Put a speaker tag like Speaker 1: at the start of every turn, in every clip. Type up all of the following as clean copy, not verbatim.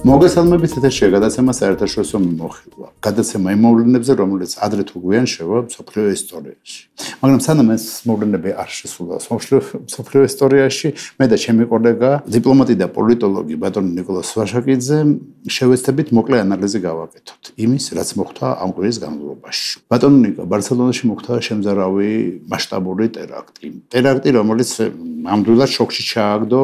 Speaker 1: მოგესალმებით ეთერში გადაცემა საერთაშორისო მიმოხილვა. გადაცემა იმ მოვლენებზე, რომელიც ადრე თუ გვიან შევა მსოფლიო ისტორიაში. მაგრამ სანამ ეს მოვლენები არ შესულა მსოფლიო ისტორიაში, მე და ჩემი კოლეგა, დიპლომატი და პოლიტოლოგი ბატონი ნიკოლოზ ვაშაკიძე შევეცდებით მოკლე ანალიზი გავაკეთოთ იმის, რაც მოხდა ამ კვირის განმავლობაში. ბატონი ნიკო, ბარსელონაში მოხდა შემზარავი მასშტაბური ტერაქტი. ტერაქტი, რომელიც ამდროულად შოქში ჩააგდო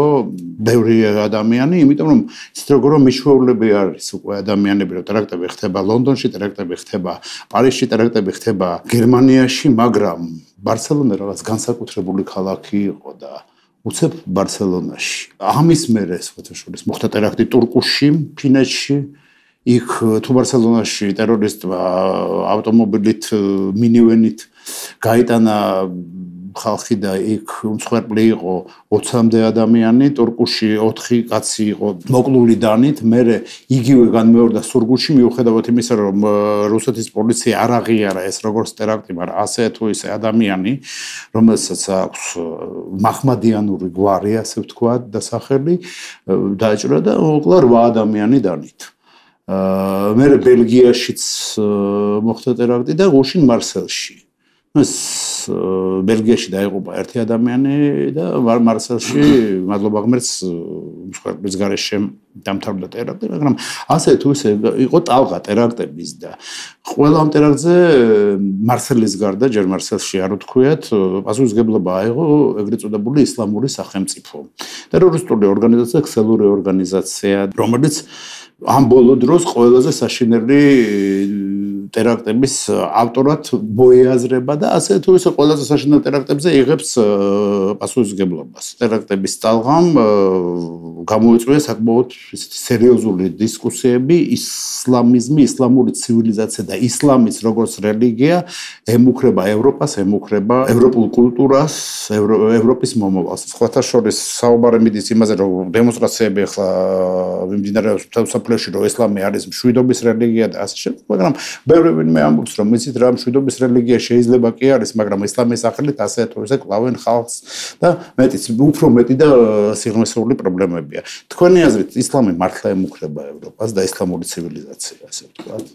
Speaker 1: ბევრი ადამიანი, იმიტომ რომ ისეთ როგორ მიშვეულები არის უკვე ადამიანები, რომ ტერაქტები ხდება ლონდონში, ტერაქტები ხდება პარიზში, ტერაქტები ხდება გერმანიაში, მაგრამ ბარსელონა რაღაც განსაკუთრებული ქალაქი იყო და უცებ ბარსელონაში. ამის მერე საერთაშორისო მოხდა ტერაქტი ტურკუში, ფინეთში. იქ თუ ბარსელონაში ტერორისტმა ავტომობილით, მინივენით გაიტანა ხალხი და იქ უმსხვერპლი იყო 20-მდე ადამიანი, ტურკუში 4 კაცი იყო მოკლული დანით, მერე იგივე განმეორდა სურგულში, მიუხედავად იმისა, რომ რუსეთის პოლიცია არ აღიარა ეს როგორც ტერაქტი, მაგრამ ასე თუ ისე ადამიანი, რომელსაც აქვს მაჰმადიანური გვარი, ასე ვთქვათ, დასახელი, დაეჭრა და მოკლა 8 ადამიანი დანით. მერე ბელგიაშიც მოხდა ტერაქტი და გუშინ მარსელში. ბელგიაში დაიღუპა 1 ადამიანი და მარსელში მადლობა ღმერთს მსხვერპლის გარეშე დამთავრდა ტერაქტი, მაგრამ ასე თუ ისე იყო ტალღა ტერაქტების და ყველა ამ ტერაქტზე მარსელის გარდა ჯერ მარსელში არ უთქვიათ პასუხისმგებლობა აიღო ეგრეთ წოდებული ისლამური სახელმწიფო. ტერორისტული ორგანიზაცია, ქსელური ორგანიზაცია, რომელიც ამ ბოლო დროს ყველაზე საშინელი ტერაქტების ავტორად მოეაზრება და ასე თუ ისე ყველაზე საშინელ ტერაქტებზე იღებს პასუხისმგებლობას. ტერაქტების ტალღამ გამოიწვია საკმაოდ სერიოზული დისკუსიები ისლამიზმი, ისლამური ცივილიზაცია და ისლამის როგორც რელიგია ემუქრება ევროპას, ემუქრება ევროპულ კულტურას, ევროპის მომავალს. სხვათა შორის საუბარი მიდის იმაზე, რომ დემონსტრაციები ახლა მიმდინარეობს მთელ მსოფლიოში, რომ ისლამი არის მშვიდობის რელიგია და ასე შემდეგ, მაგრამ ბევრი ვინმე ამბობს, რომ იცით რა მშვიდობის რელიგია შეიძლება კი არის, მაგრამ ისლამის სახელით ასე თუ ისე კლავენ ხალხს და მეტიც, უფრო მეტი და სიღრმისეული პრობლემებია. თქვენი აზრით, ისლამი მართლა ემუქრება ევროპას და ისლამური ცივილიზაცია, ასე ვთქვათ?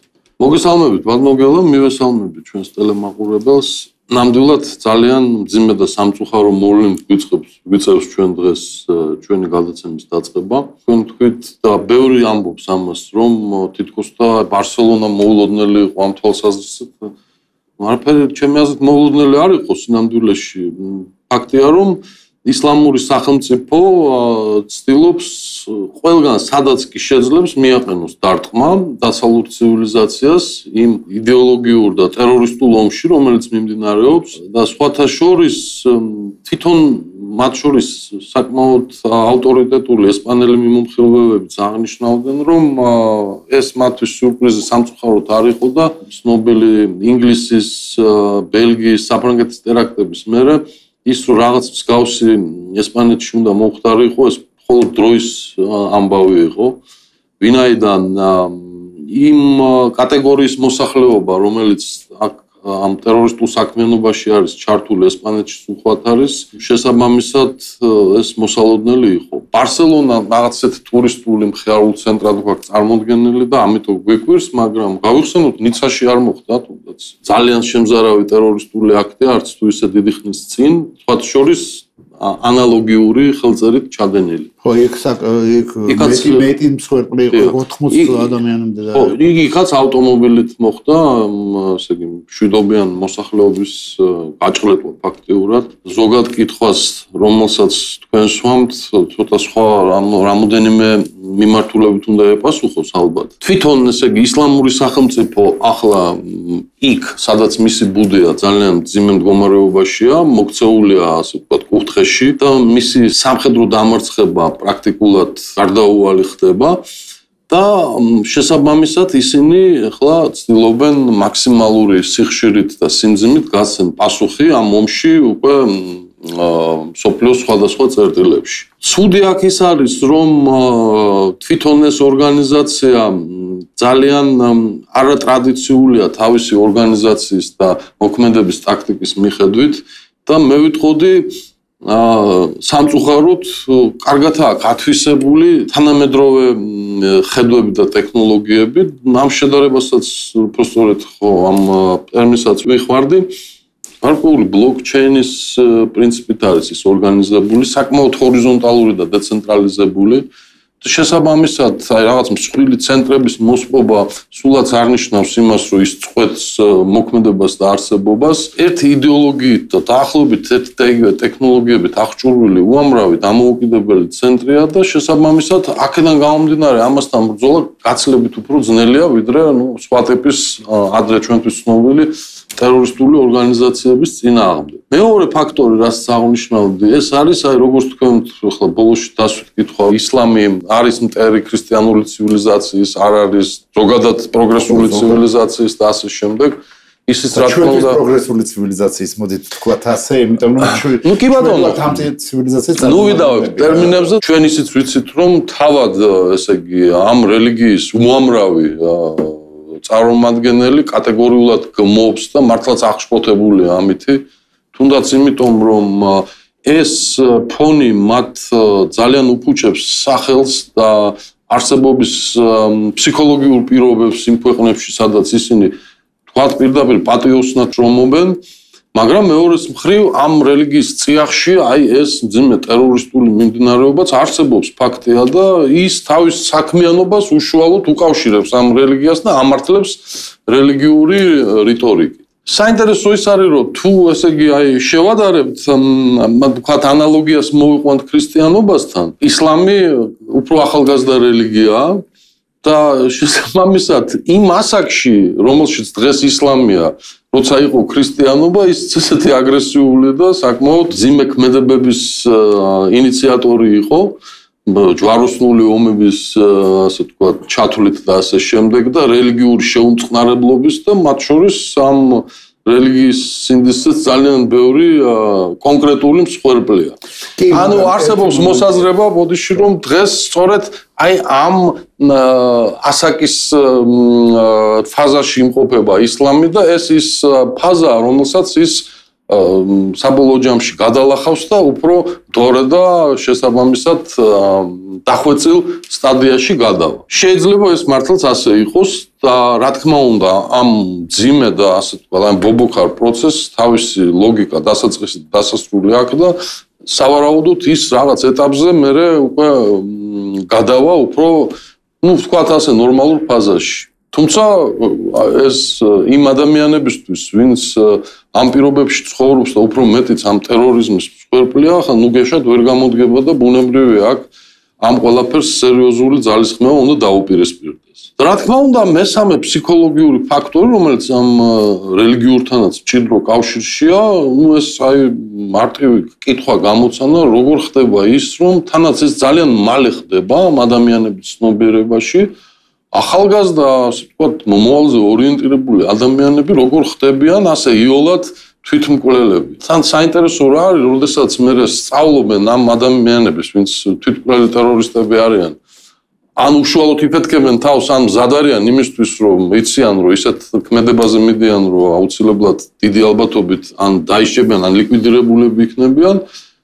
Speaker 2: მოგესალმებით, ბატონო გელა, მივესალმებით ჩვენს ტელემაყურებელს. ნამდვილად ძალიან მძიმე და სამწუხარო მოვლენით გვიწევს ჩვენ დღეს ჩვენი გადაცემის დაწყება. თქვენ თქვით და ბევრი ამბობს ამას, რომ თითქოს და ბარსელონა მოულოდნელი იყო ამ თვალსაზრისით. არაფერი ჩემი აზრით მოულოდნელი არ იყო სინამდვილეში. ფაქტია, რომ ისლამური სახელმწიფო ცდილობს ყველგან სადაც კი შეძლებს მიაყენოს დარტყმა დასავლურ ცივილიზაციას იმ იდეოლოგიურ და ტერორისტულ ომში, რომელიც მიმდინარეობს და სხვათა შორის თვითონ მათ შორის საკმაოდ ავტორიტეტული ესპანელი მიმოხილვებებიც აღნიშნავდნენ, რომ ეს მათთვის სიურპრიზი სამწუხაროდ არ იყო და ცნობილი ინგლისის, ბელგიის, საფრანგეთის ტერაქტების მერე ის რომ რაღაც მსგავსი ესპანეთში უნდა მოხდარიყო, ეს მხოლოდ დროის ამბავი იყო. ვინაიდან იმ კატეგორიის მოსახლეობა, რომელიც ამ ტერორისტულ საქმიანობაში არის ჩართული ესპანეთში უხვად არის, შესაბამისად ეს მოსალოდნელი იყო. ბარსელონა რაღაც ესეთ ტურისტული მხიარულ ცენტრად გვაქვს წარმოდგენილი და ამიტომ გვეკვირს, მაგრამ გავიხსენოთ ნიცაში არ მოხდა თუნდაც. ძალიან შემზარავი ტერორისტული აქტი არც თუ ისე დიდი ხნის წინ, სხვათა შორის ანალოგიური ხელწერით ჩადენილი.
Speaker 1: ხო, იქ მეტი მსხვერპლი იყო 80 ადამიანამდე და
Speaker 2: ხო, იქაც ავტომობილით მოხდა, ასე იგი, მშვიდობიან მოსახლეობის გაჭრილება ფაქტიურად. ზოგად კითხვას, რომელსაც თქვენ სვამთ, ცოტა სხვა რამოდენიმე მიმართულებით უნდა ეპასუხოს ალბათ. თვითონ ესე იგი ისლამური სახელმწიფო ახლა იქ, სადაც მისი ბუდეა, ძალიან მძიმე მდგომარეობაშია, მოქცეულია ასე ვთქვათ კუთხეში და მისი სამხედრო დამარცხება პრაქტიკულად გარდაუვალი ხდება და შესაბამისად ისინი ახლა ცდილობენ მაქსიმალური სიხშირით და სიმძიმით გასცენ პასუხი ამ ომში უკვე მსოფლიოს სხვადასხვა წერტილებში. ცუდი აქ ის არის, რომ თვითონ ეს ორგანიზაცია ძალიან არატრადიციულია თავისი ორგანიზაციის და მოქმედების ტაქტიკის მიხედვით და მე ვიტყოდი სამწუხაროდ კარგათაა გათვისებული თანამედროვე ხედვები და ტექნოლოგიები. ამ შედარებასაც უბრალოდ ხო ამ ტერმინსაც ვიხმარდი. გარკვეული ბლოკჩეინის პრინციპით არის ის ორგანიზებული, საკმაოდ ჰორიზონტალური და დეცენტრალიზებული. შესაბამისად, რაღაც მსხვილი ცენტრების მოსპობა სულაც არ ნიშნავს იმას, რომ ის წყვეტს მოქმედებას და არსებობას. ერთი იდეოლოგიით და დაახლოებით ერთი და იგივე ტექნოლოგიებით აღჭურვილი უამრავი დამოუკიდებელი ცენტრია და შესაბამისად, აქედან გამომდინარე, ამასთან ბრძოლა გაცილებით უფრო ძნელია, ვიდრე სხვა ტიპის ადრე ჩვენთვის ცნობილი ტერორისტული ორგანიზაციების წინააღმდეგ. მეორე ფაქტორი, რასაც აღნიშნავდი, ეს არის, როგორც თქვენ ახლა ბოლოში დასვით კითხვა, ისლამი არის მტერი ქრისტიანული ცივილიზაციის, არ არის ზოგადად პროგრესული ცივილიზაციის და ასე შემდეგ. ისიც რა თქმა უნდა
Speaker 1: პროგრესული ცივილიზაციის მოდით თქვათ ასე, იმიტომ რომ
Speaker 2: კი ბატონო,
Speaker 1: ამ ცივილიზაციას
Speaker 2: ვიდავებით ტერმინებზე, ჩვენ ისიც ვიცით, რომ თავად, ესე იგი, ამ რელიგიის უამრავი წარმომადგენელი კატეგორიულად გმობს და მართლაც აღშფოთებულია ამითი, თუნდაც იმიტომ, რომ ეს ფონი მათ ძალიან უფუჭებს სახელს და არსებობის ფსიქოლოგიურ პირობებს იმ ქვეყნებში, სადაც ისინი თქვათ პირდაპირ პატიოსნად რომობენ, მაგრამ მეორეს მხრივ ამ რელიგიის წიაღში ეს ძიმე ტერორისტული მიმდინარეობაც არსებობს ფაქტია და ის თავის საქმიანობას უშუალოდ უკავშირებს ამ რელიგიას და ამართლებს რელიგიური რიტორიკით. საინტერესო ის არის, რომ თუ ესე იგი შევადარებთ, ვთქვათ ანალოგიას მოვიყვანთ ქრისტიანობასთან, ისლამი უფრო ახალგაზრდა რელიგიაა და შესაბამისად იმ ასაკში, რომელშიც დღეს ისლამია, როცა იყო ქრისტიანობა, ის ესეთი აგრესიული და საკმაოდ ძიმე ქმედებების ინიციატორი იყო, ჯვაროსნული ომების, ასე ვთქვათ, ჩათვლით და ასე შემდეგ და რელიგიური შეუმწყნარებლობის და მათ შორის ამ რელიგიის სინდისზეც ძალიან ბევრი კონკრეტული მსხვერპლია. ანუ არსებობს მოსაზრება, ბოდიში რომ დღეს სწორედ ამ ასაკის ფაზაში იმყოფება ისლამი და ეს ის ფაზა, რომელსაც ის საბოლოო ჯამში გადალახავს და უფრო დორე და შესაბამისად დახვეწილ სტადიაში გადავა. შეიძლება ეს მართლაც ასე იყოს და რა თქმა უნდა ამ ძიმე და ასე ვთქვათ, ამ ბობოქარ პროცესს თავისი ლოგიკა დასაწყისი და დასასრული აქვს და სავარაუდოდ ის რაღაც ეტაპზე მერე უკვე გადავა უფრო, ვთქვათ ასე, ნორმალურ ფაზაში. თუმცა ეს იმ ადამიანებისთვის, ვინც ამ პირობებში ცხოვრობს და უფრო მეტიც ამ ტერორიზმის მსხვერპლია, ხან ნუგეშად ვერ გამოდგება და ბუნებრივია აქ ამ ყველაფერს სერიოზული ძალისხმევა უნდა დაუპირისპირდეს. რა თქმა უნდა, მესამე ფსიქოლოგიური ფაქტორი, რომელიც ამ რელიგიურთანაც მჭიდრო კავშირშია, ეს მარტივი კითხვა გამოცანა, როგორ ხდება ის, რომ თანაც ეს ძალიან მალე ხდება ამ ადამიანების ცნობიერებაში, ახალგაზრდა, ასე ვთქვათ, მომავალზე ორიენტირებული ადამიანები როგორ ხდებიან ასე იოლად თვითმკვლელები. თან საინტერესო რა არის, როდესაც მე სწავლობენ ამ ადამიანების, ვინც თვითმკვლელი ტერორისტები არიან, ან უშუალოდ იფეთქებენ თავს, ან მზად არიან იმისთვის, რომ იციან, რომ ისეთ ქმედებაზე მიდიან, რომ აუცილებლად დიდი ალბათობით ან დაიშებიან, ან ლიკვიდირებულები იქნებიან.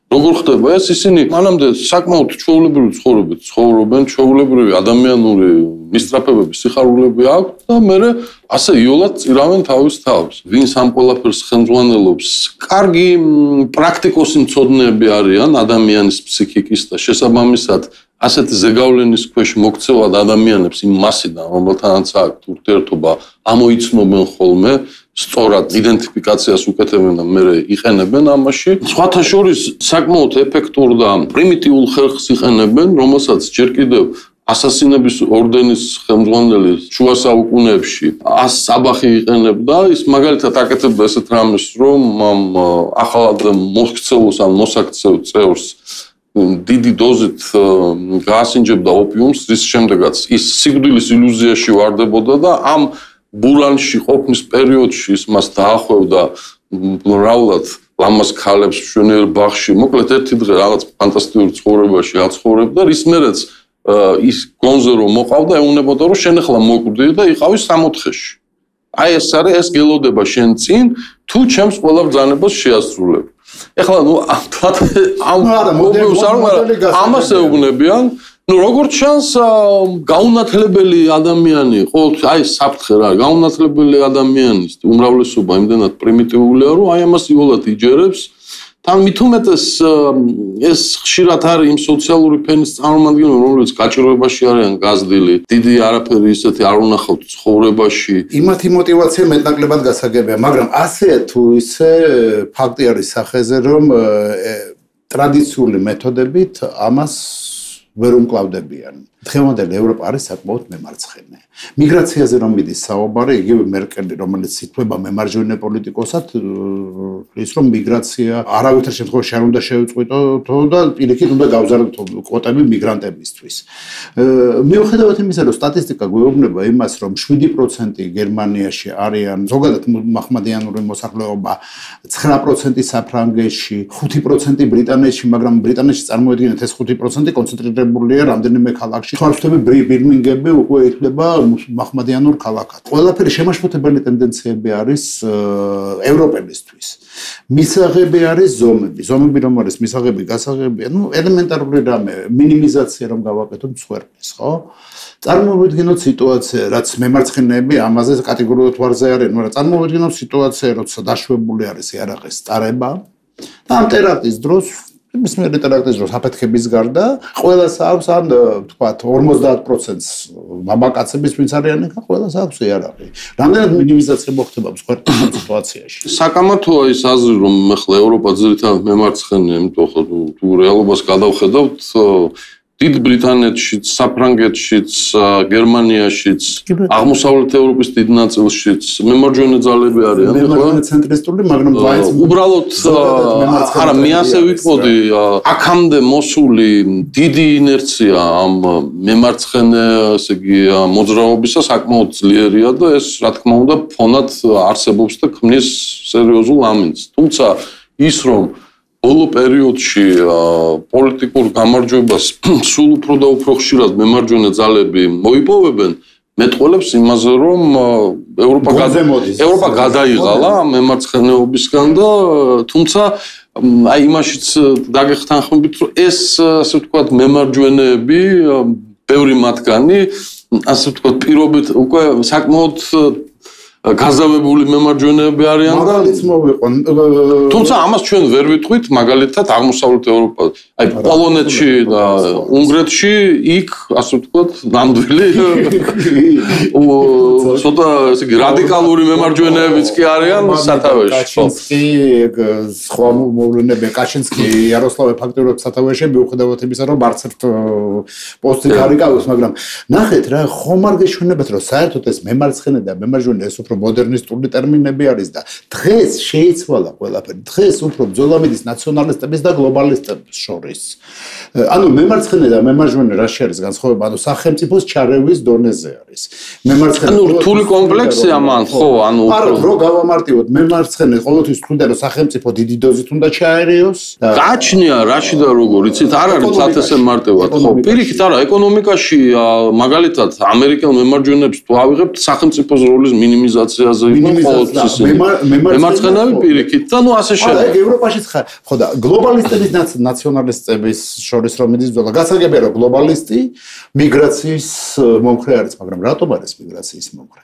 Speaker 2: როგორ ხდება ეს? ისინი მანამდე საკმაოდ ჩვეულებრივი ცხოვრებით ცხოვრობენ, ჩვეულებრივი ადამიანური მისწრაფებები, სიხარულები აქვს და მერე ასე იოლად წირავენ თავის თავს. ვინც ამ ყველაფერს ხელმძღვანელობს, კარგი პრაქტიკოსი მცოდნეები არიან ადამიანის ფსიქიკის და შესაბამისად ასეთი ზეგავლენის ქვეშ მოქცევად ადამიანებს იმ მასიდან, რომელთანაც აქვს ურთიერთობა, ამოიცნობენ ხოლმე, სწორად იდენტიფიკაციას უკეთებენ და მერე იყენებენ ამაში. სხვათა შორის საკმაოდ ეფექტურ და პრიმიტიულ ხერხს იყენებენ, რომელსაც ჯერ კიდევ ასასინების ორდენის ხელმძღვანელი შუა საუკუნეებში საბახი იყენებდა. ის მაგალითად აკეთებდა ესეთ რამეს, რომ ამ ახალად მოქცეულს ან მოსაქცევ წევრს დიდი დოზით გაასინჯებდა ოპიუმს, რის შემდეგაც ის სიკვდილის ილუზიაში ვარდებოდა და ამ ბურანში ყოფნის პერიოდში ის მას დაახვევდა რაულად ლამაზ ქალებს მშვენიერ ბაღში. მოკლედ ერთი დღე რაღაც ფანტასტიკურ ცხოვრებაში აცხოვრებდა, რის მერეც ის გონზე რომ მოყავდა, ეუნებოდა რომ შენ ახლა მოკვდი და იყავი 64-ში. ეს არის ეს გელოდება შენ წინ, თუ ჩემს ყველა ბრძანებას შეასრულებ. ეხლა ამას ეუბნებიან, როგორც ჩანს, გაუნათლებელი ადამიანი, ყოველთვის აი საფრთხე რა, გაუნათლებელი ადამიანის უმრავლესობა იმდენად პრიმიტიულია, რომ აი ამას იოლად იჯერებს. თან მით უმეტეს ეს ხშირად არის იმ სოციალური ფენის წარმომადგენლები, რომლებიც გაჭირვებაში არიან გაზრდილი, დიდი არაფერი ისეთი არ უნახავთ ცხოვრებაში.
Speaker 1: იმათი мотиваცია მეტნაკლებად გასაგებია, მაგრამ ასე თუ ისე ფაქტი არის სახეზე, რომ ტრადიციული მეთოდებით ამას ვერ უმკლავდებიან. დღევანდელი ევროპა არის საკმაოდ მემარცხენე. მიგრაციაზე რომ მიდის საუბარი, იგივე მერკელი, რომელიც ითვლება მემარჯვენე პოლიტიკოსად, ის რომ მიგრაცია არავითარ შემთხვევაში არ უნდა შეუწყვიტო და პირიქით უნდა გავზარდოთ კვოტები მიგრანტებისთვის. მიუხედავად იმისა, რომ სტატისტიკა გვეუბნება იმას, რომ 7% გერმანიაში არიან ზოგადად მაჰმადიანური მოსახლეობა, 9% საფრანგეთში, 5% ბრიტანეთში, მაგრამ ბრიტანეთში წარმოედგინეთ ეს 5% კონცენტრირებულია რამდენიმე ქალაქში. ხარჯები ბირმინგემი უკვე ითვლება მაჰმადიანურ ქალაქად. ყველაფერი შემაშფოთებელი ტენდენციები არის ევროპელისთვის. მისაღები არის ზომები. ზომები რომ არის მისაღები, გასაღებია, ელემენტარული რამე, მინიმიზაცია რომ გავაკეთოთ მსხვერპლის, ხო? წარმოვიდგინოთ სიტუაცია, რაც მემარცხენეები ამაზე კატეგორიულად ვარზე არიან, მაგრამ წარმოვიდგინოთ სიტუაცია, როცა დაშვებული არის იარაღის წარება და ამ ტერაქტის დროს მისმეერ ტერაქტის დროს აფეთქების გარდა ყველას აქვს ან თქვათ 50%-ს მამაკაცების ვინც არიან ახლა ყველას აქვს იარაღი. რამდენად მინიმიზაცია მოხდება მსხვერპლის სიტუაციაში.
Speaker 2: საკამათოა ის აზრი რომ ახლა ევროპა ძირითადად მემარცხენე, იმიტომ რომ თუ რეალობას გადავხედავთ დიდ ბრიტანეთშიც, საფრანგეთშიც, გერმანიაშიც, აღმოსავლეთ ევროპის დიდ ნაწილშიც მემარჯვენე ძალები არიან.
Speaker 1: მემარჯვენე ცენტრისტული, მაგრამ
Speaker 2: უბრალოდ არა, მე ასე ვიტყოდი, აქამდე მოსული დიდი ინერცია ამ მემარცხენე, ესე იგი, მოძრაობისა საკმაოდ ძლიერია და ეს, რა თქმა უნდა, ფონად არსებობს და ქმნის სერიოზულ ამინდს. თუმცა ის რომ ბოლო პერიოდში პოლიტიკურ გამარჯვებას სულ უფრო და უფრო ხშირად მემარჯვენე ძალები მოიპოვებენ, მეტყველებს იმაზე, რომ ევროპა გადაიღალა მემარცხენეობისგან და თუმცა აი იმაშიც დაგეხთანხმებით, რომ ეს ასე ვთქვათ მემარჯვენეები, ბევრი მათგანი, ასე ვთქვათ, პირობით უკვე საკმაოდ გაზავებული მემარჯვენეები არიან და
Speaker 1: მაგალითს მოვიყვან.
Speaker 2: თუმცა ამას ჩვენ ვერ ვიტყვით, მაგალითად აღმოსავლეთ ევროპა, აი პოლონეთში და უნგრეთში იქ, ასე ვთქვათ, ნამდვილი ცოტა ესე იგი რადიკალური მემარჯვენეებიც კი არიან სათავეში.
Speaker 1: კაჩინსკი, სხვა მოვლენები, კაჩინსკი, იაროსლავე ფაქტობრივად სათავეში მიუხედავად იმისა, რომ არც ერთ პოსტი არ იკავებს, მაგრამ ნახეთ რა, ხომ არ გეშვენებათ, რომ საერთოდ ეს მემარცხენე და მემარჯვენე ეს უფრო მოდერნისტული ტერმინები არის და დღეს შეიცვალა ყველაფერი. დღეს უფრო ბრძოლა მიდის ნაციონალისტების და გლობალისტების შორის. ანუ მემარცხენე და მემარჯვენე რა არის განსხვავება? ანუ სახელმწიფოს ჩარევის დონეზე არის. მემარცხენე
Speaker 2: რთული კომპლექსია მან, ხო, ანუ
Speaker 1: არა, რო გავამარტივოთ, მემარცხენე ყოველთვის თქონდა რომ სახელმწიფო დიდი დოზით უნდა ჩაერიოს.
Speaker 2: გაჩნია რაში და როგორ, იცით, არ არის თათესე მარტივად, ხო. პირიქით არა, ეკონომიკაში მაგალითად ამერიკელ მემარჯვენეებს თუ ავიღებთ სახელმწიფოს როლის მინიმიზაციაზე ყოველთვის მემარცხენეები პირიქით და ნუ ასე შემდეგ.
Speaker 1: არა, ევროპაშიც ხარ. ხო და გლობალისტების ნაციონალისტების შორის რომ მიდის ბრძოლა, გასაგებია რომ გლობალისტი მიგრაციის მომხრე არის, მაგრამ რატომ არის მიგრაციის მომხრე?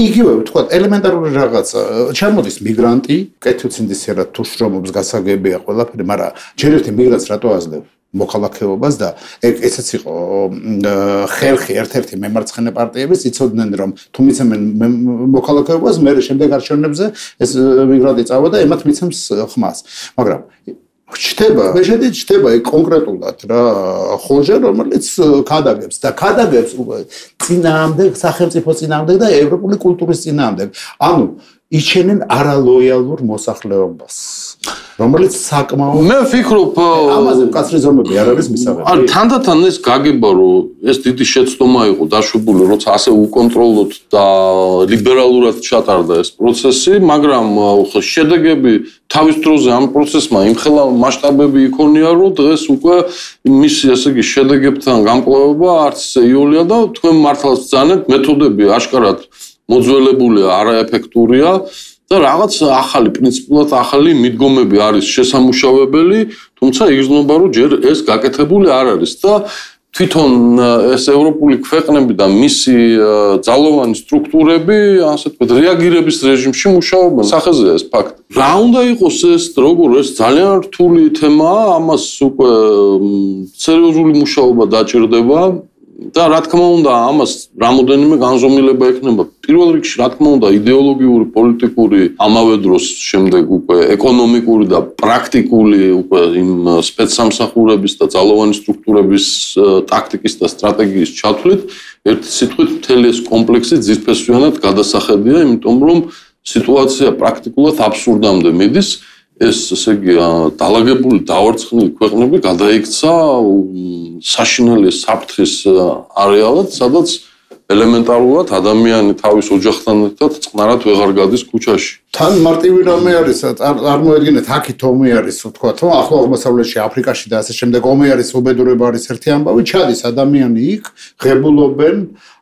Speaker 1: იგივე ვთქვათ, ელემენტარული რაღაცა, ჩამოდის მიგრანტი, კეთილსინდისიერად თუ შრომობს, გასაგებია ყველაფერი, მაგრამ ჯერ ერთი მიგრანტს რატო აძლევ მოქალაქეობას და ესეც იყო ხერხი ერთ-ერთი მემარცხენე პარტიების იცოდნენ რომ თუ მიცემენ მოქალაქეობას მე შემდეგ არჩევნებზე ეს მიგრანტი წავა და ემათ მიცემს ხმას მაგრამ ჩდება კონკრეტულად რა ხოჟე რომელიც ქადაგებს და ქადაგებს წინააღმდეგ სახელმწიფო წინააღმდეგ და ევროპული კულტურის წინააღმდეგ ანუ იჩენენ არალოიალურ მოსახლეობას რომელიც საკმაოდ
Speaker 2: მე ვფიქრობ
Speaker 1: ამაზე მკაცრი ზომები არ არის მისაღები.
Speaker 2: ან თანდათან ეს გაგება რომ ეს დიდი შეცდომა იყო დაშვებული როცა ასე უკონტროლოდ და ლიბერალურად ჩატარდა ეს პროცესი, მაგრამ შედეგები თავის დროზე ამ პროცესმა იმხელა მასშტაბები იქონია რომ დღეს უკვე მისი ასე იგი შედეგებთან გამკლავება არც იოლია და თქვენ მართლაც ბრძანებთ მეთოდები აშკარად მოძველებულია, არაეფექტურია და რაღაც ახალი პრინციპულად ახალი მიდგომები არის შესამუშავებელი, თუმცა იგრძნობა რომ ჯერ ეს გაკეთებული არ არის და თვითონ ეს ევროპული ქვეყნები და მისი ძალოვანი სტრუქტურები, ასე ვთქვათ, რეაგირების რეჟიმში მუშაობენ. სახეზეა ეს ფაქტი. რა უნდა იყოს ეს, როგორ ეს ძალიან რთული თემაა, ამას უკვე სერიოზული მუშაობა დაჭირდება და რა თქმა უნდა, ამას რამოდენიმე განზომილება ექნება. პირველ რიგში, რა თქმა უნდა, იდეოლოგიური, პოლიტიკური, ამავე დროს შემდეგ უკვე ეკონომიკური და პრაქტიკული უკვე იმ სპეცსამსახურების და ძალოვანი სტრუქტურების ტაქტიკის და სტრატეგიის ჩათვლით, ერთი სიტყვით მთელი ეს კომპლექსი ძირფესვიანად გადასახედია, იმიტომ რომ სიტუაცია პრაქტიკულად აბსურდამდე მიდის. ეს ესე იგი დაალაგებული დავარცხნილი ქვეყნები გადაიქცა საშინელი საფრთხის არეალად, სადაც ელემენტარულად ადამიანი თავის ოჯახთან ერთად წყნარად ვეღარ გადის ქუჩაში.
Speaker 1: თან მარტივი რამე არის, წარმოედგინეთ, აქეთ ომი არის, ვთქვათ, რომ ახლო აღმოსავლეთში, აფრიკაში და ასე შემდეგ ომი არის, უბედურება არის ერთი ამბავი, ჩადის ადამიანი იქ, ღებულობენ,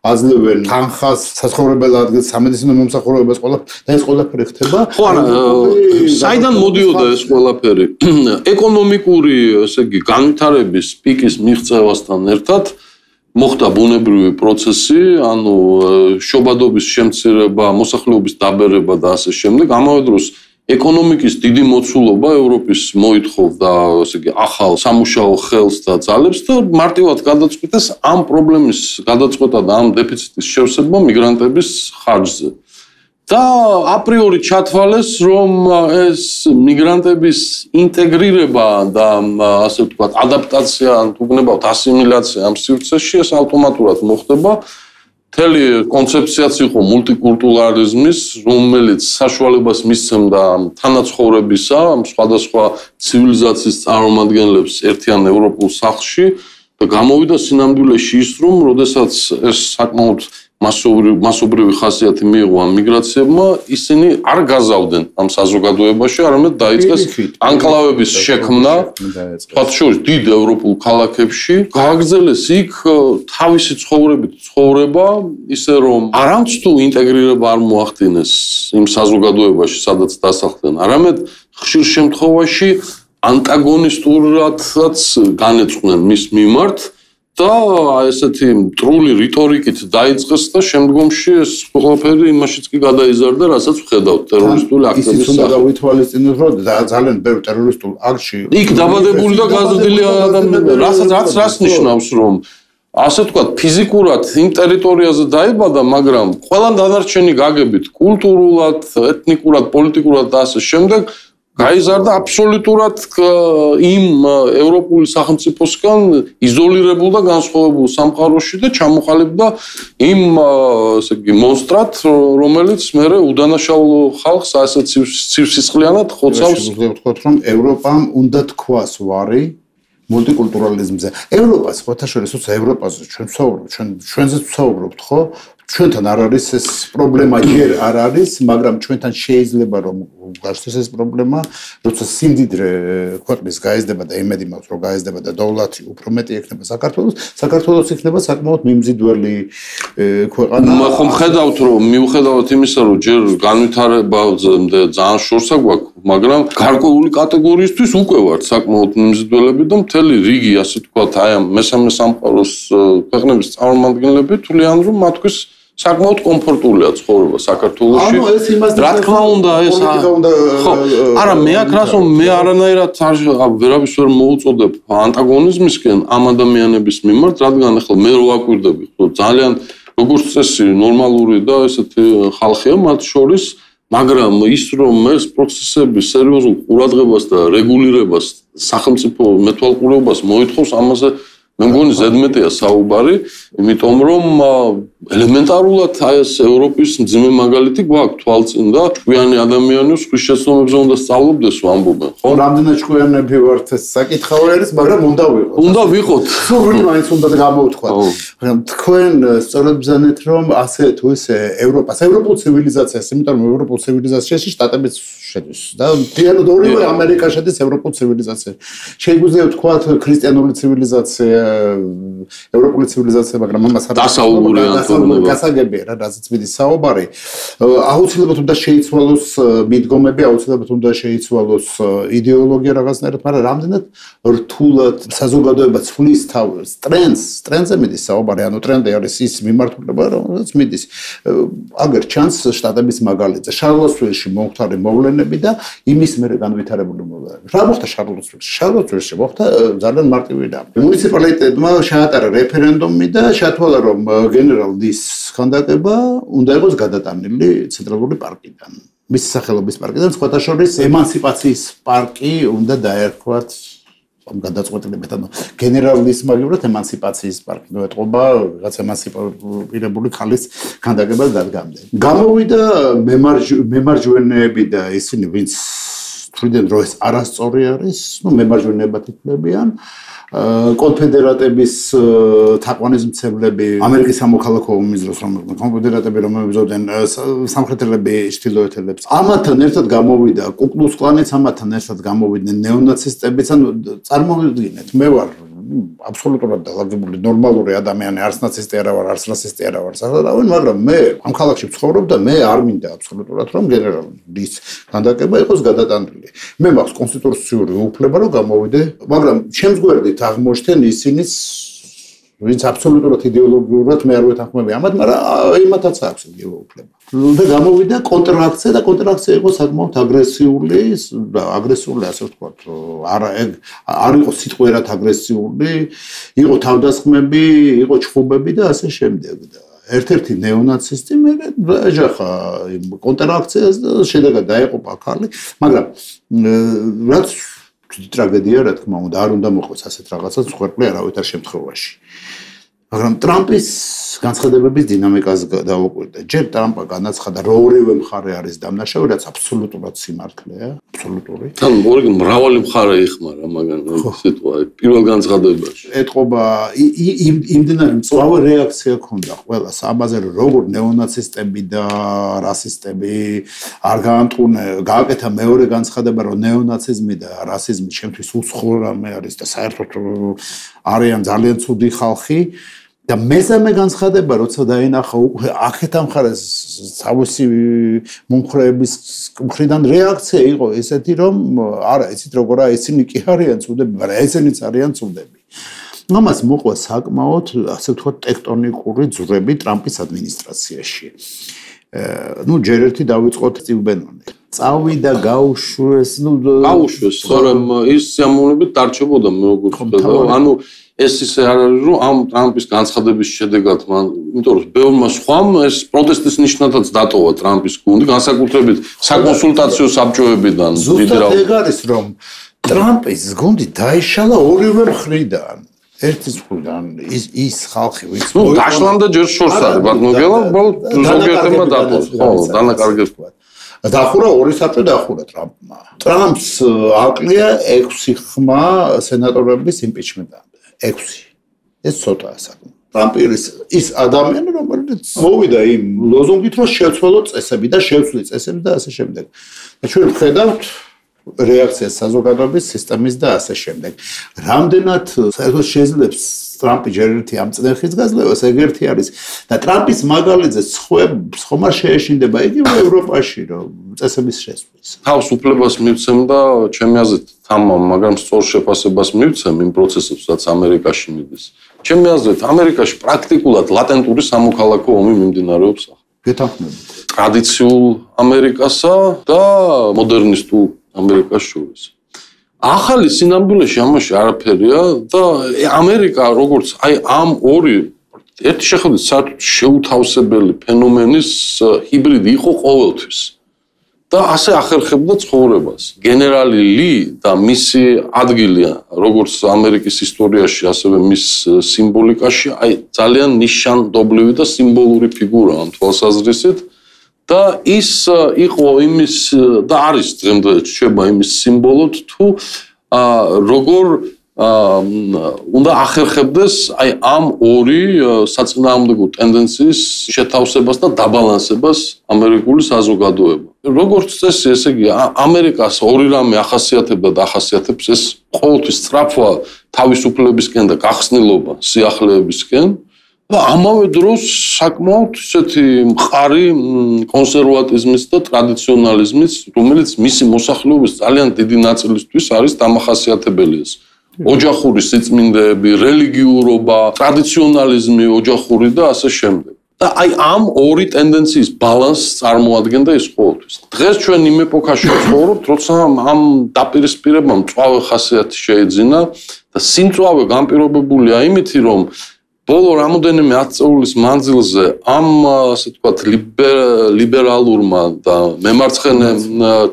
Speaker 1: აძლევენ თანხას, საცხოვრებელ ადგილს, სამედიცინო მომსახურებას, და ეს ყველაფერი ხდება.
Speaker 2: ხო, არა, საიდან მოდიოდა ეს ყველაფერი? ეკონომიკური, ესე იგი, განვითარების პიკის მიღწევასთან ერთად მოხდა ბუნებრივი პროცესი, ანუ შობადობის შემცირება, მოსახლეობის დაბერება და ასე შემდეგ. ამავე დროს ეკონომიკის დიდი მოცულობა ევროპის მოითხოვდა, ესე იგი, ახალ სამუშაო ხელს და ძალებს და მარტივად გადაწყვიტეს ამ პრობლემის გადაწყვეტა და ამ დეფიციტის შევსება მიგრანტების ხარჯზე. და აპრიორი ჩათვალეს, რომ ეს მიგრანტების ინტეგრირება და ასე ვთქვათ, ადაპტაცია, ან თუ გნებავთ, ასიმილაცია ამ სივრცეში ეს ავტომატურად მოხდება. მთელი კონცეფციაც იყო მულტიკულტურალიზმის, რომელიც საშუალებას მისცემდა თანაცხოვრებისა, სხვადასხვა ცივილიზაციის წარმომადგენლებს ერთიან ევროპულ სახლში და გამოვიდა სინამდვილეში ის, რომ როდესაც ეს საკმაოდ მასობრივი ხასიათი მიიღო ამ მიგრაციებმა, ისინი არ გაზავდნენ ამ საზოგადოებაში, არამედ დაიწყეს ანკლავების შექმნა, თქვათ შორის დიდ ევროპულ ქალაქებში, გააგრძელეს იქ თავისი ცხოვრებით ცხოვრება, ისე რომ არამც თუ ინტეგრირება არ მოახდინეს იმ საზოგადოებაში, სადაც დასახლდნენ, არამედ ხშირ შემთხვევაში ანტაგონისტურადაც განეწყდნენ მის მიმართ და ესეთი მტრული რიტორიკით დაიწყეს და შემდგომში ეს ყველაფერი იმაშიც კი გადაიზარდა, რასაც ვხედავთ ტერორისტული აქტების
Speaker 1: სახით. ისიც უნდა გავითვალისწინოთ, რომ ძალიან ბევრ ტერორისტულ აქტში
Speaker 2: იქ დაბადებული და გაზრდილი ადამიანები, რაც ნიშნავს, რომ ასე ვთქვათ, ფიზიკურად იმ ტერიტორიაზე დაიბადა, მაგრამ ყველა დანარჩენი გაგებით კულტურულად, ეთნიკურად, პოლიტიკურად და ასე შემდეგ გაიზარდა აბსოლუტურად იმ ევროპული სახელმწიფოსგან იზოლირებულ და განსხვავებულ სამყაროში და ჩამოყალიბდა იმ ესე იგი მონსტრად, რომელიც მერე უდანაშაულო ხალხს ასეთ სისხლიანად ხოცავს.
Speaker 1: ვთქვათ, რომ ევროპამ უნდა თქვას ვარი მულტიკულტურალიზმზე. ევროპას, საერთაშორისო ევროპაზე ჩვენ ვსაუბრობთ, ჩვენზეც ვსაუბრობთ, ხო? ჩვენთან არ არის ეს პრობლემა, ჯერ არ არის, მაგრამ ჩვენთან შეიძლება რომ გასცეს ეს პრობლემა, როცა სიმდიდრე ქვეყნის გაიზრდება და იმედი მაქვს რომ გაიზრდება და დოვლათი უფრო მეტი ექნება საქართველოს იქნება საკმაოდ მიმზიდველი ქვეყანა.
Speaker 2: ხომ ხედავთ რომ მიუხედავად იმისა რომ ჯერ განვითარებაზე ძალიან შორსა გვაქვს, მაგრამ გარკვეული კატეგორიისთვის უკვე ვართ საკმაოდ მიმზიდველები და მთელი რიგი ასე ვთქვათ, აი ამ მესამე სამყაროს ქვეყნების წარმომადგენლები თვლიან რომ მათთვის საკმაოდ კომფორტულია ცხოვრება საქართველოში. რა თქმა უნდა ეს ხო, არა მე აქ რას რომ მე არანაირად ვერავის ვერ მოუწოდებ ანტაგონიზმისკენ ამ ადამიანების მიმართ, რადგან ახლა მე რო აკვირდები, ხო ძალიან როგორც წესი ნორმალური და ესეთი ხალხია მათ შორის, მაგრამ ის რომ ეს პროცესები სერიოზულ ყურადღებას და რეგულირებას სახელმწიფო მეთვალყურეობას მოითხოვს, ამაზე მე მგონი ზედმეტია საუბარი, იმიტომ რომ ელემენტარულად აი ეს ევროპის მძიმე მაგალითი გვაქვს თვალწინ და ჭკვიანი ადამიანებს ხვის შეცდომებზე უნდა სწავლობდეს ვამბობენ, ხო?
Speaker 1: რამდენად ჭკვიანები ვართ ეს საკითხავი არის, მაგრამ უნდა ვიყოთ.
Speaker 2: უნდა ვიყოთ.
Speaker 1: სულ მაინც უნდა გამოვთქვათ. მაგრამ თქვენ სწორად ბრძანეთ რომ ასე თუ ისე ევროპულ ცივილიზაციას, იმიტომ რომ ევროპულ ცივილიზაციაში შტატებიც შედის და მთლიანად ორივე ამერიკა შედის ევროპულ ცივილიზაციაში. შეგვიძლია ვთქვათ ქრისტიანული ცივილიზაცია, ევროპული ცივილიზაცია, მაგრამ ამას გასაგებია რა, რაზეც მიდის საუბარი. აუცილებლად უნდა შეიცვალოს მიდგომები, აუცილებლად უნდა შეიცვალოს იდეოლოგია რაღაცნაირად, მაგრამ რამდენად რთულად საზოგადოება ცვლის თავს ტრენდზე მიდის საუბარი, ანუ ტრენდი არის ის მიმართულება, რომელსაც მიდის. აგერ ჩანს შტატების მაგალითზე, შარლოტსვილში მომხდარი მოვლენები და იმის მერე განვითარებული მოვლენები. რა მოხდა შარლოტსვილში? შარლოტსვილში მოხდა ძალიან მარტივი რამ. მუნიციპალიტეტმა შეატარა რეფერენდუმი და შეათვალა, რომ გენერალ დის ხანდაკება უნდა იყოს გადატანილი ცენტრალური პარკიდან. მისი სახელობის პარკიდან, სხვათა შორის ემანციპაციის პარკი უნდა დაერქვათ ამ გადაწყვეტილებებით, ანუ გენერალის მაგივრად ემანციპაციის პარკი მოეთყობა რაღაც ემანციპირებული ხალის ქანდაკებას დადგამდე. გამოვიდა მემარჯვენეები და ისინი, ვინც თვლიდნენ, რომ ეს არასწორი არის, მემარჯვენეებად ითვლებიან. კონფედერატების თაყვანისმცემლები, ამერიკის სამოქალაქო ომის დროს კონფედერატები, რომლებიც ებრძოდნენ სამხრეთელები ჩრდილოეთელებს. ამათთან ერთად გამოვიდა კუკლუქს კლანიც, ამათთან ერთად გამოვიდნენ ნეონაცისტებიც, ანუ წარმოვიდგინეთ, მე ვარ აბსოლუტურად დალაგებული ნორმალური ადამიანი, არც ნაცისტი არა ვარ, არც რასისტი არა ვარ, საერთოდ, მაგრამ მე ამ ქალაქში ვცხოვრობ და მე არ მინდა აბსოლუტურად რომ გენერალის ქანდაკება იყოს გადატანილი. მე მაქვს კონსტიტუციური უფლება რომ გამოვიდე, მაგრამ ჩემს გვერდით აღმოჩნდნენ ისინიც, ვინც აბსოლუტურად იდეოლოგიურად მე არ ვეთანხმები ამათ, მაგრამ იმათაც აქვს იდეოლოგიური უფლება. და გამოვიდა კონტრაქცია და კონტრაქცია იყო საკმაოდ აგრესიული, ასე ვთქვათ, არ იყო სიტყვერად აგრესიული, იყო თავდასხმები, იყო ჩხუბები და ასე შემდეგ და ერთ-ერთი ნეონაცისტი მე ეჯახა იმ კონტრაქციას და შედეგად დაეყო ქალი, მაგრამ რაც ტრაგედია რა თქმა უნდა, არ უნდა მოხდეს ასეთ რაღაცას ხვერპლი არავითარ შემთხვევაში. მაგრამ ტრამპის განცხადებების დინამიკას დავუკვირდე. ჯერ ტრამპა განაცხადა, რომ ორივე მხარე არის დამნაშავე, რაც აბსოლუტურად სიმართლეა, აბსოლუტური.
Speaker 2: თან მრავალი მხარე იხმარა მაგან სიტყვა პირველ განცხადებაში.
Speaker 1: ეთყობა იმდენად მწვავე რეაქცია ჰქონდა ყველას ამაზე, რომ როგორ ნეონაცისტები და რასისტები არ გააკეთა მეორე განცხადება, რომ ნეონაციზმი და რასიზმი ჩემთვის უცხო რამე არის და საერთოდ არიან ძალიან ცუდი ხალხი. და მესამე განცხადება, როცა დაინახა აქეთ ამ მხარეს თავისი მომხრეების მხრიდან რეაქცია იყო ესეთი, რომ არა, იცით როგორა, ისინი კი არიან ცუდები, მაგრამ ესენიც არიან ცუდები. ამას მოყვა საკმაოდ, ასე ვთქვათ, ტექტონიკური ძვრები ტრამპის ადმინისტრაციაში. ჯერ ერთი დავიწყოთ წივბენონი. წავიდა გაუშვეს,
Speaker 2: გაუშვეს, მაგრამ ის სიამოვნებით დარჩებოდა მე როგორ ხედავ, ანუ ეს ისე არ არის, რომ ამ ტრამპის განცხადების შედეგად მან, იმიტომ რომ ბევრმა სხვამ ეს პროტესტის ნიშნადაც დატოვა ტრამპის გუნდი, განსაკუთრებით საკონსულტაციო საბჭოებიდან.
Speaker 1: ზუსტად ეგ არის, რომ ტრამპის გუნდი დაიშალა ორივე მხრიდან. ერთის მხრიდან ის ხალხი, ვინც
Speaker 2: დაშლამდე ჯერ შორს არის, ბატონო, ზოგიერთმა დატოვა. ხო, დანაკარგებს.
Speaker 1: დახურა ორი საბჭო დახურა ტრამპმა. ტრამპს აკლია 6 ხმა სენატორების იმპიჩმენტამდე. 6. ეს ცოტაა საკმაოდ. ტრამპი ის ადამიანი, რომელიც მოვიდა იმ ლოზუნგით, რომ შევცვალო წესები და შევცვლი წესები და ასე შემდეგ. და ჩვენ ვხედავთ რეაქციას საზოგადოების სისტემის და ასე შემდეგ. რამდენად საერთოდ შეძლებს ტრამპი ჯერ ერთი ამ წნეხის გაძლევას, ეგ ერთი არის და ტრამპის მაგალითზე ხომ არ შეეშინდება იგივე ევროპაში, რომ წესების შესწვლის.
Speaker 2: თავს უფლებას მივცემ და ჩემი აზრით თამამ, მაგრამ სწორ შეფასებას მივცემ იმ პროცესებს, რაც ამერიკაში მიდის. ჩემი აზრით, ამერიკაში პრაქტიკულად ლატენტური სამოქალაქო ომი მიმდინარეობს.
Speaker 1: გეთანხმებით.
Speaker 2: ტრადიციულ ამერიკასა და მოდერნისტულ ამერიკას შორის. ახალი სინამდვილეში ამაში არაფერია და ამერიკა როგორც ამ ორი ერთი შეხედვით საერთოდ შეუთავსებელი ფენომენის ჰიბრიდი იყო ყოველთვის და ასე ახერხებდა ცხოვრებას. გენერალი ლი და მისი ადგილი როგორც ამერიკის ისტორიაში, ასევე მის სიმბოლიკაში ძალიან ნიშანდობლივი და სიმბოლური ფიგურაა ამ თვალსაზრისით. და ის იყო იმის და არის დღემდე რჩება იმის სიმბოლოდ თუ როგორ უნდა ახერხებდეს ამ ორი საწინააღმდეგო ტენდენციის შეთავსებას და დაბალანსებას ამერიკული საზოგადოება. როგორც წესი, ესე იგი, ამერიკას ორი რამე ახასიათებდა და ახასიათებს, ეს ყოველთვის სწრაფვა თავისუფლებისკენ და გახსნილობა სიახლეებისკენ და ამავე დროს საკმაოდ ისეთი მყარი კონსერვატიზმის და ტრადიციონალიზმის, რომელიც მისი მოსახლეობის ძალიან დიდი ნაწილისთვის არის დამახასიათებელი ეს. ოჯახური სიწმინდეები, რელიგიურობა, ტრადიციონალიზმი, ოჯახური და ასე შემდეგ. და აი ამ ორი ტენდენციის ბალანსს წარმოადგენდა ეს ყოველთვის. დღეს ჩვენ იმ ეპოქაში ვცხოვრობთ, როცა ამ დაპირისპირებამ მწვავე ხასიათი შეეძინა და სიმწვავე განპირობებულია იმითი, რომ ბოლო რამოდენიმე ათწლეულის მანძილზე ამ ასე ვთქვათ ლიბერალურმა და მემარცხენე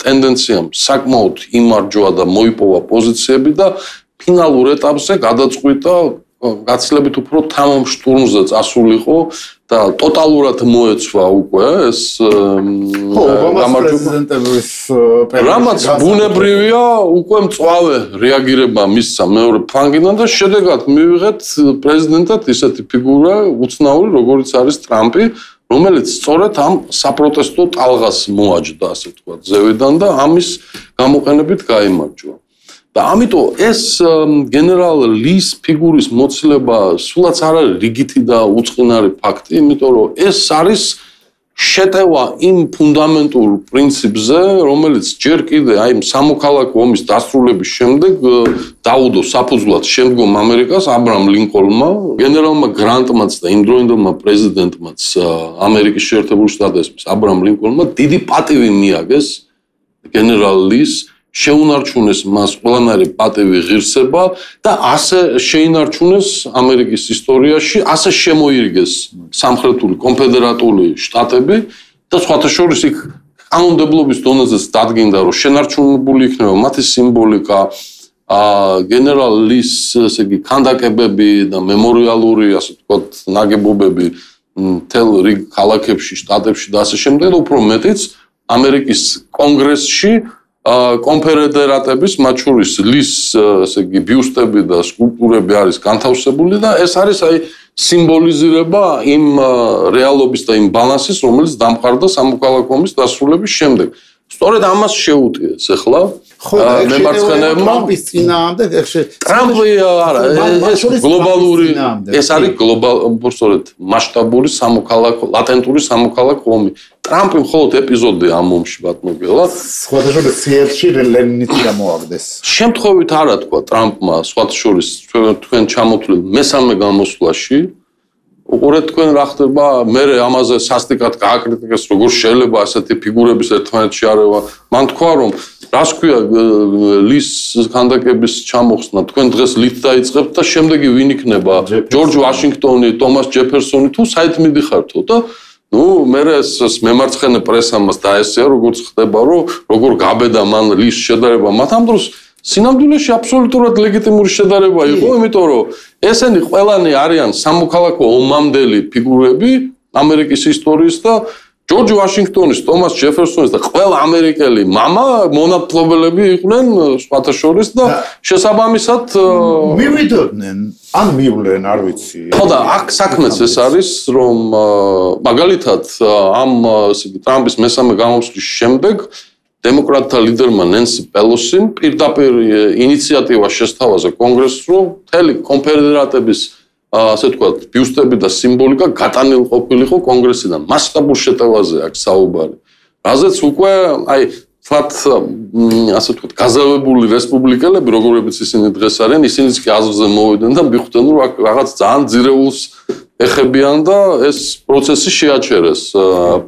Speaker 2: ტენდენციამ საკმაოდ იმარჯვა და მოიპოვა პოზიციები და ფინალურ ეტაპზე გადაწყვიტა გაცილებით უფრო თამამ შტურმზე წასულიყო და ტოტალურად მოეცვა უკვე ეს
Speaker 1: პრეზიდენტების
Speaker 2: რამაც ბუნებრივია უკვე მწვავე რეაგირება მისცა მეორე ფლანგიდან და შედეგად მივიღეთ პრეზიდენტად ისეთი ფიგურა უცნაური როგორიც არის ტრამპი რომელიც სწორედ ამ საპროტესტო ტალღას მოაჯდა ასე ვთქვათ ზევიდან და ამის გამოყენებით გაიმარჯვა და ამიტომ ეს გენერალ ლის ფიგურის მოცილება სულაც არ არის რიგითი და უწყინარი ფაქტი, იმიტომ რომ ეს არის შეტევა იმ ფუნდამენტურ პრინციპზე, რომელიც ჯერ კიდე აი სამოქალაქო ომის დასრულების შემდეგ დაუდო საფუძვლად შემდგომ ამერიკას აბრაამ ლინკოლნმა, გენერალმა გრანტმაც და იმდროინდელმა პრეზიდენტმაც ამერიკის შეერთებული შტატების აბრაამ ლინკოლნმა დიდი პატივი მიაგეს გენერალ ლის შეუნარჩუნეს მას ყველანაირი პატივი ღირსება და ასე შეინარჩუნეს ამერიკის ისტორიაში, ასე შემოირიგეს სამხრეთული კონფედერატული შტატები და სხვათა შორის იქ კანონმდებლობის დონეზეც დადგინდა, რომ შენარჩუნებული იქნება მათი სიმბოლიკა, გენერალ ლის, ესე იგი, ქანდაკებები და მემორიალური, ასე ვთქვათ, ნაგებობები მთელ რიგ ქალაქებში, შტატებში და ასე შემდეგ და უფრო მეტიც ამერიკის კონგრესში კონფედერატების მათ შორის ლის ესე იგი ბიუსტები და სკულპტურები არის განთავსებული და ეს არის აი სიმბოლიზირება იმ რეალობის და იმ ბალანსის რომელიც დამყარდა სამოქალაქო ომის დასრულების შემდეგ. სწორედ ამას შეუტიეს ახლა მემარცხენეებმა ტრამპი არა ეს გლობალური ეს არის სწორედ მასშტაბური სამოქალაქო ლატენტური სამოქალაქო ომი. ტრამპი მხოლოდ ეპიზოდია ამ ომში ბატონო გელა.
Speaker 1: სხვათა შორის ციერში ლენინიც გამოაგდეს.
Speaker 2: შემთხვევით არა თქვა ტრამპმა სხვათა შორის თქვენ ჩამოთვლილ მესამე გამოსვლაში უყურეთ თქვენ რა ხდება მე ამაზე სასტიკად გააკრიტიკეს როგორ შეიძლება ასეთი ფიგურების ერთმანეთში არევა მან თქვა რომ რას ქვია ლის ქანდაკების ჩამოხსნა თქვენ დღეს ლით დაიწყებთ და შემდეგი ვინ იქნება ჯორჯ ვაშინგტონი თომას ჯეფერსონი თუ საით მიდიხართო და ნუ მე ეს მემარცხენე პრესა მას დაესწია როგორც ხდება რომ როგორ გაბედა მან ლის შედარება მათ ამ დროს სინამდვილეში აბსოლუტურად ლეგიტიმური შედარება იყო, იმიტომ რომ ესენი ყველანი არიან სამოქალაქო ომამდელი ფიგურები ამერიკის ისტორიის და ჯორჯ ვაშინგტონის, თომას ჯეფერსონის და ყველა ამერიკელი მამა მონათმფლობელები იყვნენ სხვათა შორის და შესაბამისად
Speaker 1: მივიდოდნენ ან მივლენ არ ვიცი.
Speaker 2: ხო და აქ საქმეც ეს არის რომ მაგალითად ამ ესე იგი ტრამპის მესამე გამოსვლის შემდეგ დემოკრატთა ლიდერმა ნენსი პელოსიმ პირდაპირ ინიციატივა შესთავაზა კონგრესს, რომ მთელი კონფედერატების ასე ვთქვათ, ბიუსტები და სიმბოლიკა გატანილ ყოფილიყო კონგრესიდან. მასშტაბურ შეტევაზე აქ საუბარი. რაზეც უკვე აი ვთქვათ, ასე ვთქვათ, გაზავებული რესპუბლიკელები, როგორებიც ისინი დღეს არიან, ისინიც კი აზრზე მოვიდნენ და მიხვდნენ, რომ აქ რაღაც ძალიან ძირეულს ეხებიან და ეს პროცესი შეაჩერეს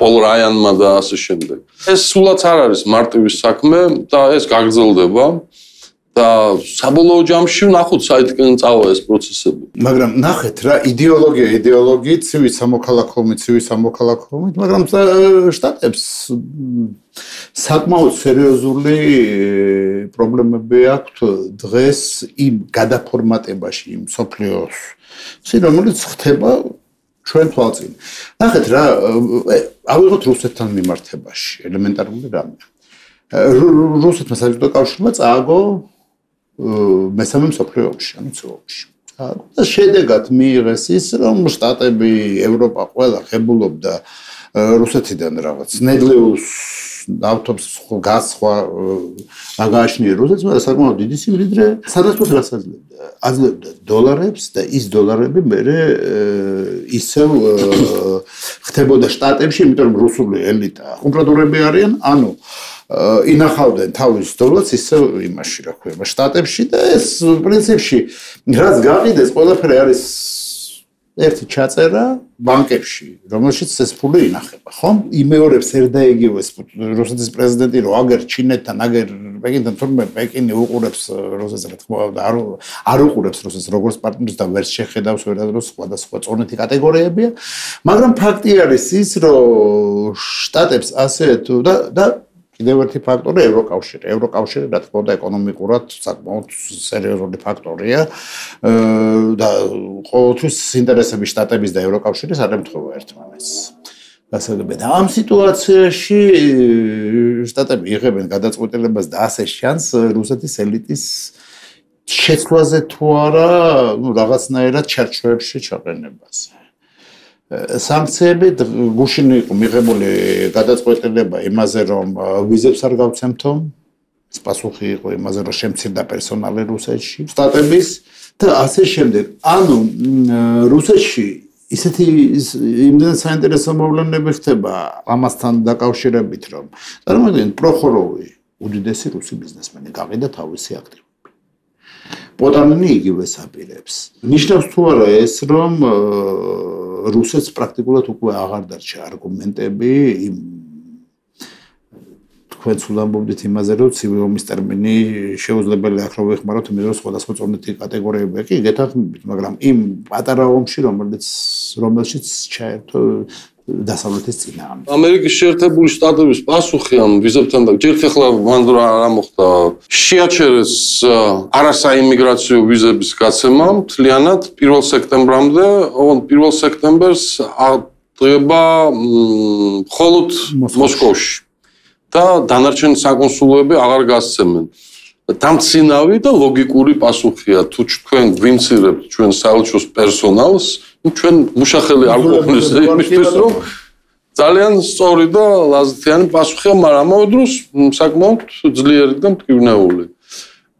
Speaker 2: პოლ რაიანმა და ასე შემდეგ. ეს სულაც არ არის მარტივი საქმე და ეს გაგრძელდება და საბოლოო ჯამში ნახოთ საითკენ წავა ეს პროცესები.
Speaker 1: მაგრამ ნახეთ რა იდეოლოგია, ცივი სამოქალაქო ომი, მაგრამ შტატებს საკმაოდ სერიოზული პრობლემები აქვთ დღეს იმ გადაფორმატებაში, იმ სოფლიოს რომელიც ხდება ჩვენ თვალწინ. ნახეთ რა, ავიღოთ რუსეთთან მიმართებაში, ელემენტარული რამე. რუსეთმა საბჭოთა კავშირმა წააგო მესამე მსოფლიო ომში, ანუ ომში. და შედეგად მიიღეს ის, რომ შტატები, ევროპა ყველა ხებულობდა რუსეთიდან რაღაც ნედლეულს ნავთობს გასხვა აგააშნია რუსეთს, მაგრამ საკმაოდ დიდი სიმდიდრე სადასტურს აძლევდა დოლარებს და ის დოლარები მერე ისევ ხდებოდა შტატებში, იმიტომ რომ რუსული ელიტა კონტრადორები არიან, ანუ ინახავდნენ თავის დოლარს ისევ იმაში, რა ქვია, შტატებში და ეს პრინციპში რაც გაყიდეს, ყველაფერი არის ერთი ჩაწერა ბანკებში, რომელშიც ეს ფული ინახება, ხო? იმეორებს ერდაეგივეს რუსეთის პრეზიდენტი, რომ აგერ ჩინეთთან, აგერ პეკინთან, თუმცა პეკინი უყურებს რუსეთს, რა თქმა უნდა, არ უყურებს რუსეთს როგორც პარტნიორს და ვერ შეხედავს ვერადროს სხვადასხვა წონეთი კატეგორიებია, მაგრამ ფაქტი არის ის, რომ შტატებს ასე თუ და კიდევ ერთი ფაქტორი ევროკავშირი. ევროკავშირი, რა თქმა უნდა, ეკონომიკურად საკმაოდ სერიოზული ფაქტორია და ყოველთვის ინტერესები შტატების და ევროკავშირის არ ემთხვევა ერთმანეთს. გასაგებია და ამ სიტუაციაში შტატები იღებენ გადაწყვეტილებას და ასე შანს რუსეთის ელიტის შეცვლაზე თუ არა, რაღაცნაირად ჩარჩოებში ჩაყენებაზე. სანქციები გუშინ იყო მიღებული გადაწყვეტილება იმაზე, რომ ვიზებს არ გავცემთო. ეს პასუხი იყო იმაზე, რომ შემცირდა პერსონალი რუსეთში, შტატების და ასე შემდეგ. ანუ რუსეთში ისეთი იმდენად საინტერესო მოვლენები ხდება ამასთან დაკავშირებით, რომ წარმოიდგინეთ, პროხოროვი, უდიდესი რუსი ბიზნესმენი, გაყიდა თავისი აქტივები. პოტანინი იგივეს აპირებს. ნიშნავს თუ არა ეს, რომ რუსეთს პრაქტიკულად უკვე აღარ დარჩა არგუმენტები იმ თქვენც უდამბობდით იმაზე, რომ ცივი ომის ტერმინი შეუძლებელი აქ რო ვეხმაროთ, იმიტომ რომ სხვადასხვა წონეთი კატეგორიები კი გეთანხმებით, მაგრამ იმ პატარა ომში, რომელშიც ჩაერთო დასავლეთის წინააღმდეგ.
Speaker 2: ამერიკის შეერთებული შტატების პასუხი ამ ვიზებთან და ჯერ ახლა მან რა მოხდა, შეაჩერეს არასაიმიგრაციო ვიზების გაცემა მთლიანად 1 სექტემბრამდე, 1 სექტემბერს აღდგება მხოლოდ მოსკოვში და დანარჩენი საკონსულოები აღარ გასცემენ. დამცინავი და ლოგიკური პასუხია, თუ თქვენ გვიმცირებთ ჩვენ საელჩოს პერსონალს, ჩვენ მუშახელი არ ყოფნის იმისთვის, რომ ძალიან სწორი და ლაზეთიანი პასუხია, მაგრამ ამავე დროს საკმაოდ ძლიერი და მტკივნეული.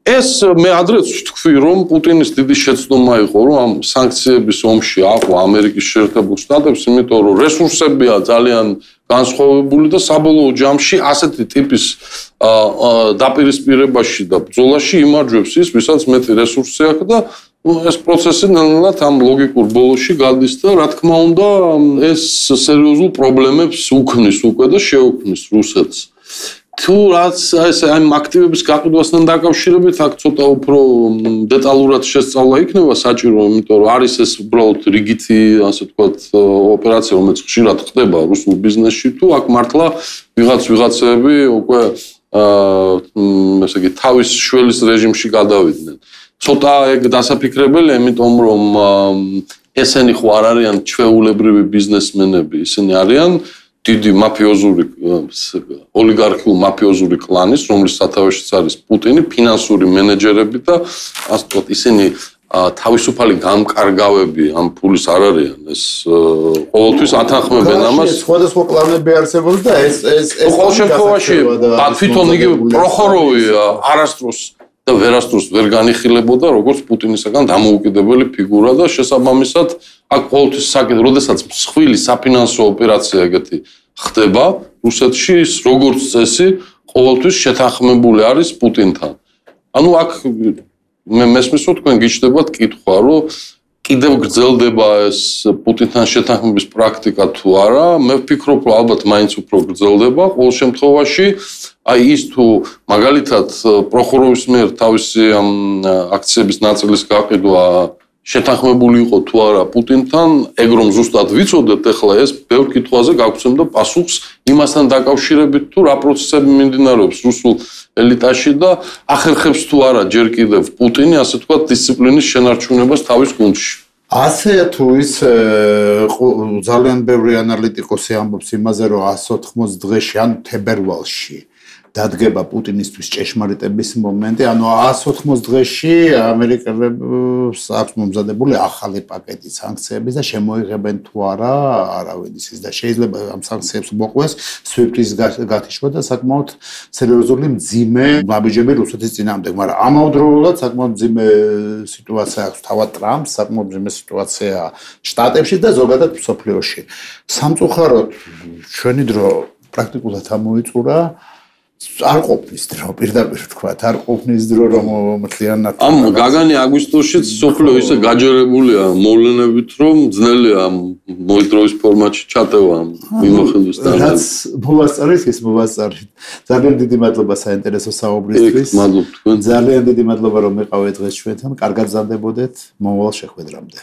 Speaker 2: ეს მე ადრეც ვთქვი, რომ პუტინის დიდი შეცდომა იყო, რომ ამ სანქციების ომში აყვა ამერიკის შეერთებულ შტატებს, იმიტომ რომ რესურსებია ძალიან განსხვავებული და საბოლოო ჯამში ასეთი ტიპის დაპირისპირებაში და ბრძოლაში იმარჯვებს ის, ვისაც მეტი რესურსი აქვს და ეს პროცესი ნელ-ნელა ამ ლოგიკურ ბოლოში გადის და რა თქმა უნდა ეს სერიოზულ პრობლემებს უქმნის უკვე და შეუქმნის რუსეთს. თუ რაც ამ აქტივების გაყიდვასთან დაკავშირებით აქ ცოტა უფრო დეტალურად შესწავლა იქნება საჭირო, იმიტომ რომ არის ეს უბრალოდ რიგითი, ასე ვთქვათ, ოპერაცია, რომელიც ხშირად ხდება რუსულ ბიზნესში, თუ აქ მართლა ვიღაცები უკვე ესე იგი თავის შველის რეჟიმში გადავიდნენ. ცოტა ეგ დასაფიქრებელია, იმიტომ რომ ესენი ხო არ არიან ჩვეულებრივი ბიზნესმენები, ისინი არიან დიდი მაფიოზური ოლიგარქიული მაფიოზური კლანის, რომლის სათავეშიც არის პუტინი, ფინანსური მენეჯერები და ასე ვთქვათ, ისინი თავისუფალი გამკარგავები ამ ფულის არ არიან. ეს ყოველთვის ათანხმებენ ამას.
Speaker 1: სხვადასხვა კლანები არსებობს და ეს
Speaker 2: ყოველ შემთხვევაში თვითონ იგი პროხოროვი არასდროს და ვერასდროს ვერ განიხილებოდა როგორც პუტინისაგან დამოუკიდებელი ფიგურა და შესაბამისად აქ ყოველთვის როდესაც მსხვილი საფინანსო ოპერაცია ეგეთი ხდება რუსეთში ის როგორც წესი ყოველთვის შეთანხმებული არის პუტინთან. ანუ აქ მე მესმის რომ თქვენ გიჩნდებათ კითხვა რომ კიდევ გრძელდება ეს პუტინთან შეთანხმების პრაქტიკა თუ არა, მე ვფიქრობ რომ ალბათ მაინც უფრო გრძელდება ყოველ შემთხვევაში. აი ის თუ მაგალითად პროხოროვის მიერ თავისი ამ აქციების ნაწილის გაყიდვა შეთანხმებული იყო თუ არა პუტინთან, ეგ რომ ზუსტად ვიცოდეთ, ეხლა ეს ბევრ კითხვაზე გაგვცემდა პასუხს იმასთან დაკავშირებით თუ რა პროცესები მიმდინარეობს რუსულ ელიტაში და ახერხებს თუ არა ჯერ კიდევ პუტინი, ასე ვთქვათ, დისციპლინის შენარჩუნებას თავის გუნდში.
Speaker 1: ასე თუ ის ძალიან ბევრი ანალიტიკოსი ამბობს იმაზე, რომ 180 დღეში ან თებერვალში დადგება პუტინისთვის ჭეშმარიტების მომენტი, ანუ 180 დღეში ამერიკელებს აქვს მომზადებული ახალი პაკეტი სანქციების და შემოიღებენ თუ არა არავინ ისის და შეიძლება ამ სანქციებს მოყვეს SWIFT-ის გათიშვა და საკმაოდ სერიოზული მძიმე ნაბიჯები რუსეთის წინააღმდეგ, მაგრამ ამავდროულად საკმაოდ მძიმე სიტუაცია აქვს თავად ტრამპს, საკმაოდ მძიმე სიტუაცია შტატებში და ზოგადად მსოფლიოში. სამწუხაროდ ჩვენი დრო პრაქტიკულად ამოიწურა არ ყოფნის დრო, პირდაპირ ვთქვათ, არ ყოფნის დრო, რომ მთლიანად
Speaker 2: ამ გაგანი აგვისტოშიც სოფლიო ისე გაჯერებულია მოვლენებით, რომ ძნელია მოედროვის ფორმატში ჩატევა მიმოხილვის და
Speaker 1: რაც მოვასწარეთ, ის მოვასწარეთ. ძალიან დიდი მადლობა საინტერესო საუბრისთვის.
Speaker 2: მადლობთ თქვენ.
Speaker 1: ძალიან დიდი მადლობა რომ იყავით დღეს ჩვენთან. კარგად გზარდებოდეთ მომავალ შეხვედრამდე.